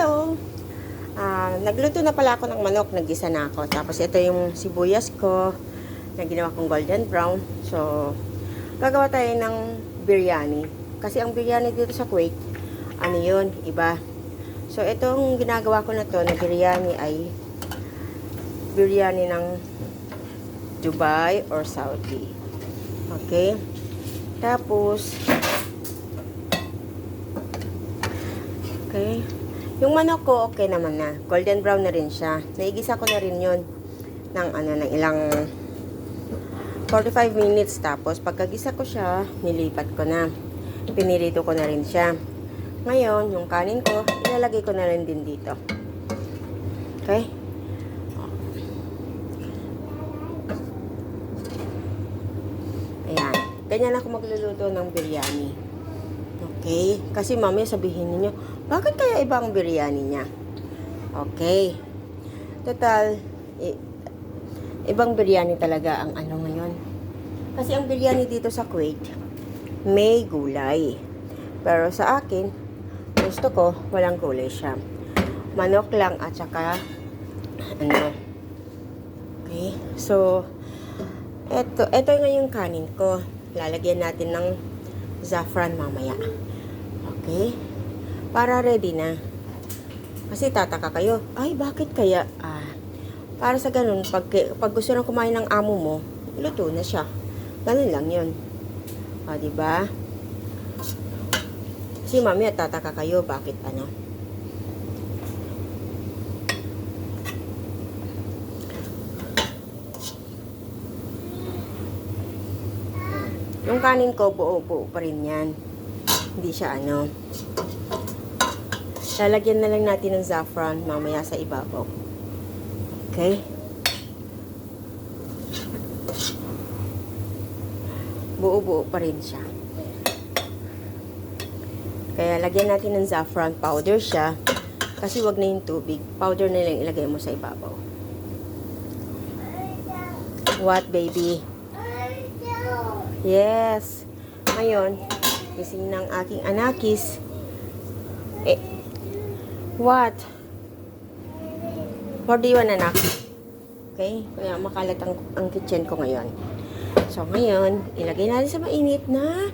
Hello! Nagluto na pala ako ng manok, naggisa na ako. Tapos ito yung sibuyas ko na ginawa kong golden brown. So, gagawa tayo ng biryani. Kasi ang biryani dito sa Kuwait, ano yun, iba. So, itong ginagawa ko na to na biryani ay biryani ng Dubai or Saudi. Okay? Tapos, okay. Yung manok ko, okay naman na. Golden brown na rin siya. Naigisa ko na rin yun ng ilang 45 minutes. Tapos, pagkagisa ko siya, nilipat ko na. Pinirito ko na rin siya. Ngayon, yung kanin ko, ilalagay ko na rin din dito. Okay? Ayan. Ganyan ako magluluto ng biryani. Okay? Kasi mamaya sabihin niyo, bakit kaya iba ang biryani niya? Okay. Total, ibang biryani talaga ang ano ngayon. Kasi ang biryani dito sa Kuwait, may gulay. Pero sa akin, gusto ko, walang gulay siya. Manok lang at saka, ano. Okay. So, ito nga yung kanin ko. Lalagyan natin ng saffron mamaya. Okay? Para ready na. Kasi tataka kayo, ay bakit kaya? Para sa ganun, pag gusto nang kumain ng amo mo, luto na siya. Ganun lang yun. Diba? Kasi mamaya tataka kayo, bakit ano? Yung kanin ko, buo-buo pa rin yan. Hindi siya ano. Lalagyan na lang natin ng saffron mamaya sa ibabaw. Okay? Buo-buo pa rin siya. Kaya lagyan natin ng saffron powder siya. Kasi wag na yung tubig. Powder na lang ilagay mo sa ibabaw. What, baby? Yes. Ngayon, gising ng aking anakis. What? What do you want, anak? Okay? Kaya makalat ang kitchen ko ngayon. So, ngayon, ilagay natin sa mainit na